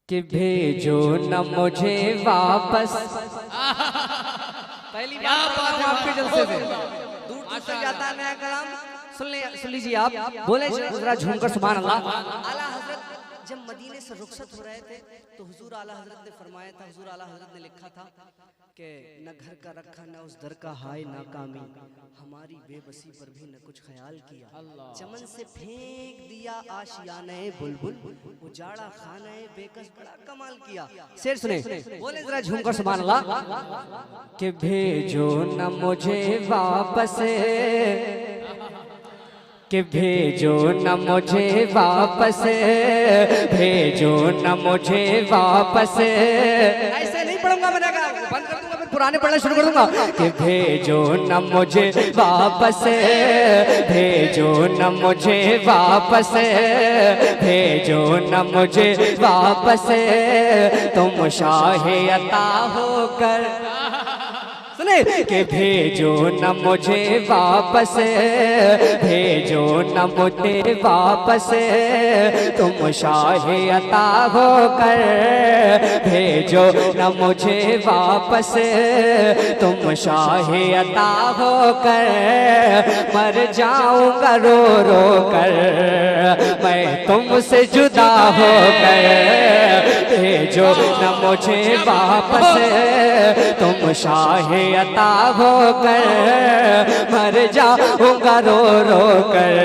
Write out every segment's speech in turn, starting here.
कि भेजो न मुझे वापस। पहली बात आपके जलसे से दूर दूर तक जाता है नया कलाम। सुन लीजिए आप, बोले जरा झूमकर सुभान अल्लाह। आला हजरत जब मदीने से रुखसत हो रहे थे तो हुजूर आला हजरत ने फरमाया था, हुजूर आला हजरत ने लिखा था कि न घर का रखा न उस दर का हाय नाकामी, हमारी बेबसी पर भी न कुछ ख्याल किया। चमन से फेंक दिया आशियाने बुलबुल, उजाड़ा खाने बेकस बड़ा कमाल किया। शेर सुने, बोले जरा झूमकर सुभान अल्लाह। कि भेजो न मुझे वापस, कि भेजो न मुझे वापस, भेजो न मुझे वापस। ऐसे नहीं पढ़ूंगा, मैं बंद कर दूंगा, फिर पुराने पढ़ना शुरू कर दूंगा। कि भेजो न मुझे वापस, भेजो न मुझे वापस, भेजो न मुझे वापस, तुम शाहे अता होकर। कि भेजो न मुझे वापस, भेजो न मुझे वापस, तुम शाहे अता होकर। भेजो न मुझे वापस, तुम शाहे अता होकर। मर जाऊंगा रो रो कर मैं तुमसे जुदा होकर। भेजो न मुझे वापस, तुम शाहे अता होकर। मर जाऊंगा रो रो कर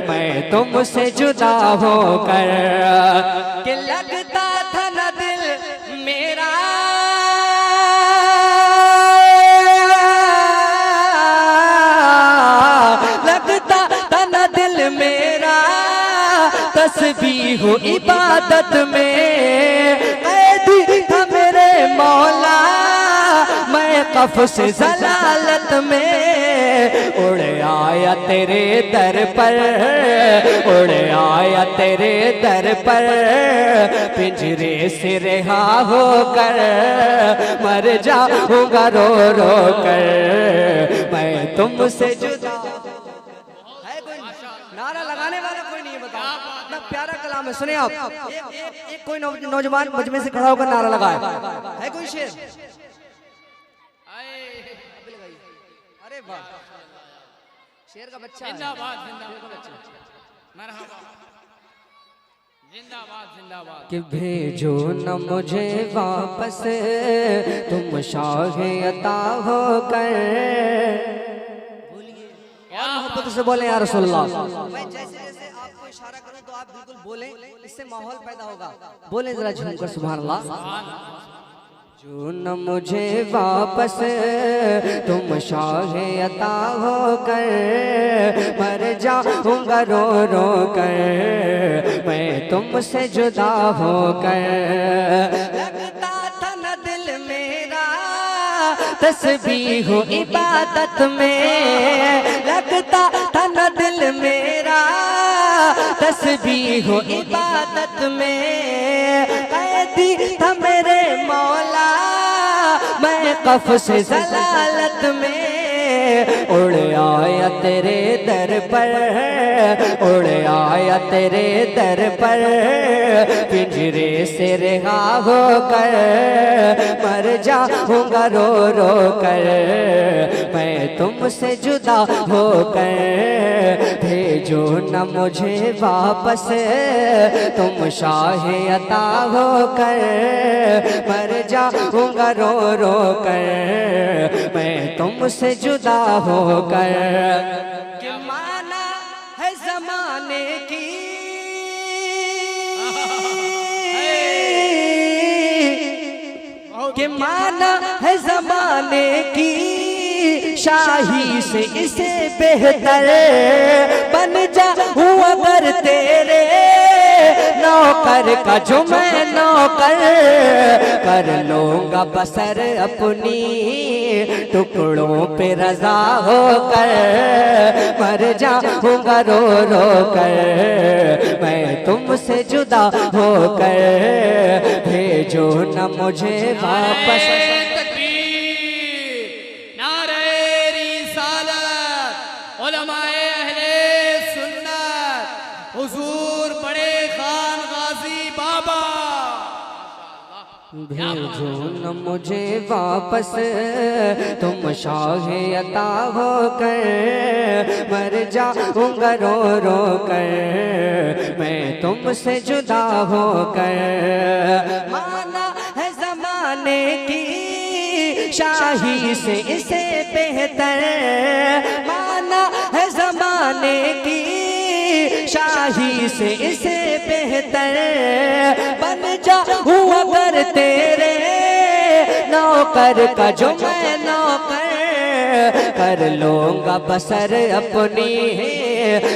मैं तुमसे जुदा होकर। कि लगता था न दिल मेरा, लगता था न दिल मेरा, तस्बीह हो इबादत में। कैदी था मेरे मौला मैं कफ से जलालत में। उड़ आया तेरे दर पर, उड़ आया तेरे दर पर, पिंजरे से रिहा होकर। मर जाऊंगा रो रो कर मैं तुमसे जुदा। है कोई नारा लगाने वाला कोई नहीं है? बताओ, इतना प्यारा कलाम है। सुने आप, एक कोई नौजवान मजमे से खड़ा होकर नारा लगाए। है कोई शेर? अरे वाह, शेर का बच्चा। जिंदाबाद जिंदाबाद मरहबा, जिंदाबाद जिंदाबाद। कि भेजो न मुझे वापस, तुम शाहे अता होकर। बोलिए और मोहब्बत से बोले या रसूलल्लाह। मैं जैसे जैसे आपको इशारा करूं तो आप बिल्कुल बोलें, इससे माहौल पैदा होगा। बोले जरा झूमकर सुभान अल्लाह। जो न मुझे वापस, तुम शाहे अता होकर। मर जाऊंगा रो रो कर मैं तुमसे जुदा होकर। लगता था न दिल मेरा, तस्बीह हो इबादत में। लगता था न दिल मेरा, तस्बीह हो इबादत में। कैदी था मेरे मौला मैं कफ से जलालत में। उड़ आया तेरे दर पर, उड़ आया तेरे दर पर, पिंजरे से रिहा होकर। मर जाऊंगा रो रो कर मैं तुमसे जुदा होकर। भेजो न मुझे वापस, तुम शाहे अता होकर। मर जाऊंगा रो रो कर मैं तुमसे जुदा होकर। कि माना है जमाने की, कि माना है जमाने की शाही से इसे बेहतर। बन जाऊं अगर तेरे नौकर का जो मैं नौकर। कर लूंगा बसर अपनी टुकड़ों पे रजा होकर। मर जाऊंगा रो रो कर मैं तुमसे जुदा होकर। भेजो न मुझे वापस। हुजूर बड़े खान गाजी बाबा भेजो न मुझे वापस तुम शाहे अता हो कर, मर जाऊंगा रो रो कर मैं तुमसे जुदा हो कर। माना है जमाने की शाही से इसे बेहतर, माना है जमाने की शाही से इसे बेहतर, बन जाऊं अगर तेरे नौकर का जो मैं नौकर, कर लूंगा बसर अपनी,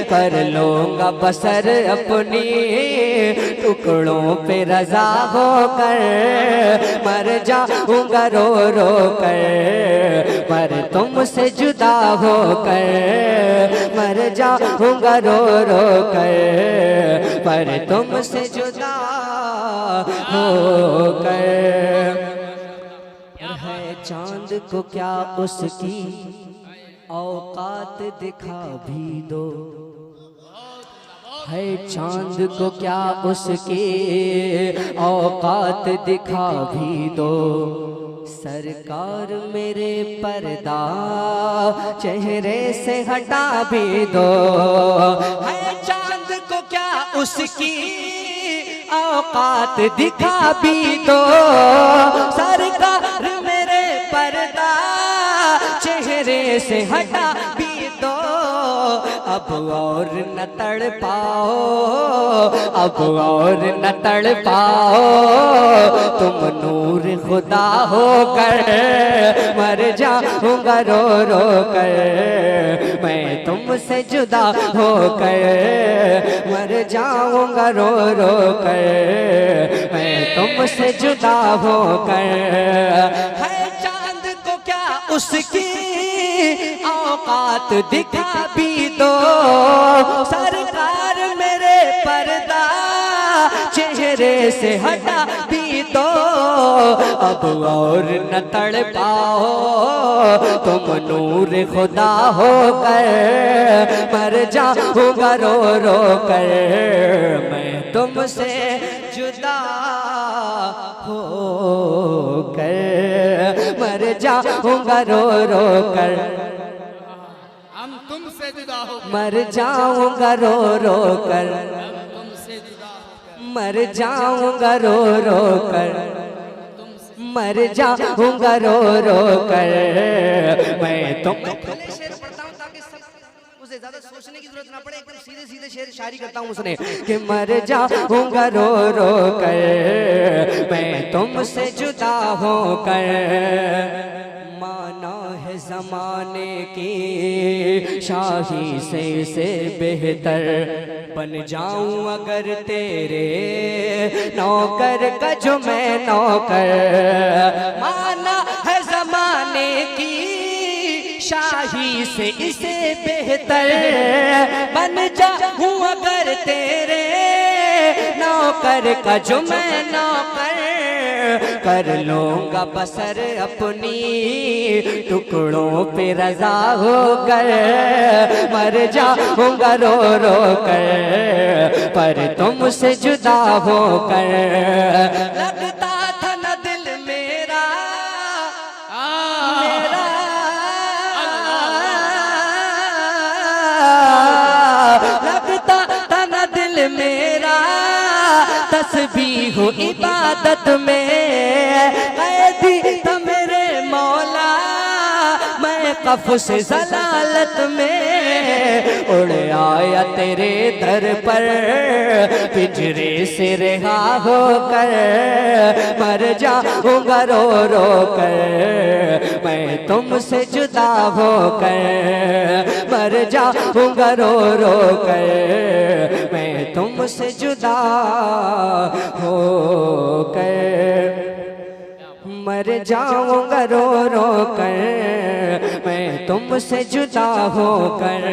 कर लूंगा बसर अपनी टुकड़ों पे रजा होकर, मर जाऊंगा रो रो कर पर तुमसे जुदा होकर, मर जाऊंगा रो रो कर पर तुमसे जुदा होकर। है चांद को क्या उसकी औकात दिखा भी दो, है चांद को क्या उसकी औकात दिखा भी दो, सरकार मेरे पर्दा चेहरे से हटा भी दो। है चांद को क्या उसकी औकात दिखा भी दो, सरकार मेरे पर्दा चेहरे से हटा भी दो। अब और न तड़ पाओ, अब और न तड़ पाओ, तुम नूर खुदा होकर, मर जाऊंगा रो रो कर मैं तुमसे जुदा होकर, मर जाऊंगा रो रो कर मैं तुमसे जुदा होकर। है चांद को क्या उसकी औकात दिखा भी दो, सरकार मेरे पर्दा चेहरे से हटा भी दो। अब और न तड़ पाओ, तुम नूर खुदा होकर, मर जाऊंगा रो रो कर मैं तुमसे जुदा होकर, मर जाऊंगा रो रो कर, हम तुमसे जुदा हो, मर जाऊंगा रो रो कर, तुमसे जुदा होकर, मर जाऊंगा रो रो कर, मर जाऊंगा रो रो कर मैं तुम। शेर पढ़ता हूँ ताकि सब उसे ज्यादा सोचने की जरूरत ना पड़े, एकदम सीधे सीधे शेर शायरी करता हूँ उसने कि मर जाऊंगा रो रो कर मैं तुमसे जुदा होकर। माना है जमाने की शाही से बेहतर, बन जाऊं अगर तेरे नौकर का जो मैं नौकर। माना है जमाने की शाही से इसे बेहतर, बन जाऊं अगर तेरे नौकर का जो मैं नौकर। कर लूंगा बसर अपनी टुकड़ों पे रजा होकर, मर जाऊंगा रो रो कर पर तुमसे जुदा होकर। लगता था न दिल मेरा मेरा, लगता था न दिल मेरा तस्बीह हो इबादत में, कैदी था मेरे मौला मैं कफ से जलालत में। उड़ आया तेरे दर पर पिंजरे से रिहा होकर, मर जाऊंगा रो रो कर मैं तुमसे जुदा होकर, मर जाऊंगा रो रो कर मैं तुमसे जुदा होकर, मर जाऊंगा रो रो कर मैं तुमसे जुदा होकर।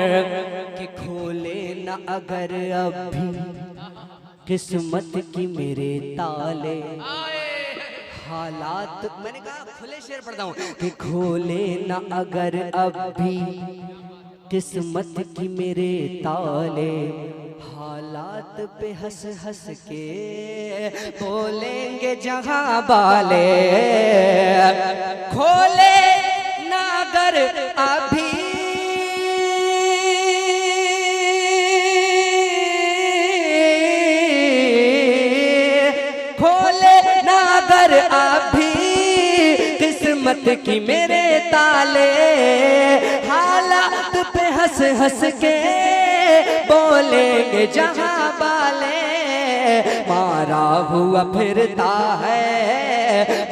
कि खोले न अगर अब भी किस्मत की मेरे ताले, हालात मैंने कहा खुले शेर पढ़ता हूँ कि खोले न अगर अब भी किस्मत की मेरे ताले, हालात पे हंस हंस के बोलेंगे जहां वाले, खोले नागर अभी खोले नागर अभी किस्मत की मेरे ताले। हालात पे हंस हंस के बोलेंगे जहां वाले, मारा हुआ फिरता है,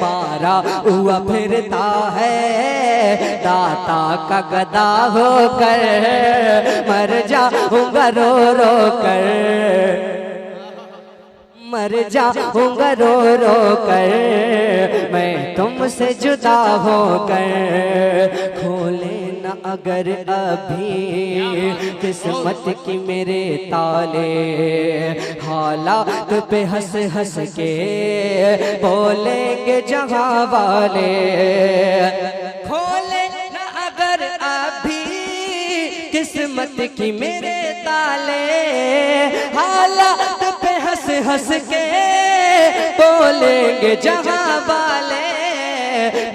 मारा हुआ फिरता है, दाता का गदा होकर मर जाऊंगा रो रो कर, मर जाऊंगा रो रो कर मैं तुमसे जुदा होकर। खोले न अगर अभी किस्मत की मेरे ताले, हालात पे हंस हंस के बोलेंगे जहां वाले। खोले न अगर अभी किस्मत की मेरे ताले, हालात पे हंस हंस के बोलेंगे जहां वाले,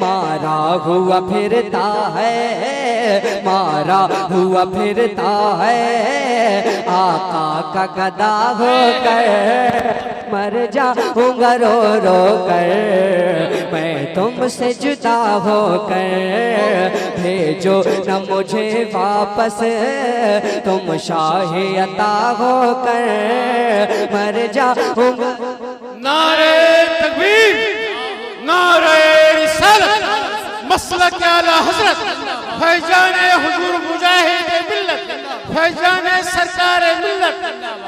मारा हुआ फिरता है, मारा हुआ फिरता है, आका का गदा होकर मर जाऊंगा रो रो कर मैं तुमसे जुदा होकर। भेजो न मुझे वापस तुम शाहे अता होकर मर जाऊंगा। नारे तकबीर, नारे रिसालत, मसलक आला हजरत फैजाने हुजूर मुजाहिद मिल्लत, फैजाने सरकार मिल्लत,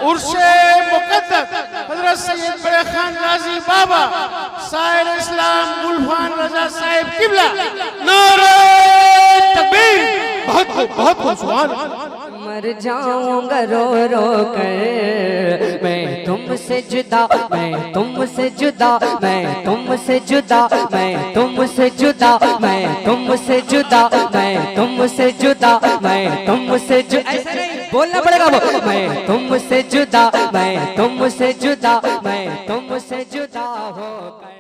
उर्से मुक़द्दस हजरत सैयद बड़े खान गाजी बाबा साहिर इस्लाम गुलफान रजा साहिब किबला। नारे तकबीर, बहुत सुभान। मर जाऊंगा रो रो कर मैं तुमसे जुदा, मैं तुमसे जुदा, मैं तुमसे जुदा, मैं तुमसे जुदा, मैं तुमसे जुदा, मैं तुमसे जुदा, मैं तुमसे जुदा। ऐसा नहीं बोलना पड़ेगा वो। मैं तुमसे जुदा, मैं तुमसे जुदा, मैं तुमसे जुदा होकर।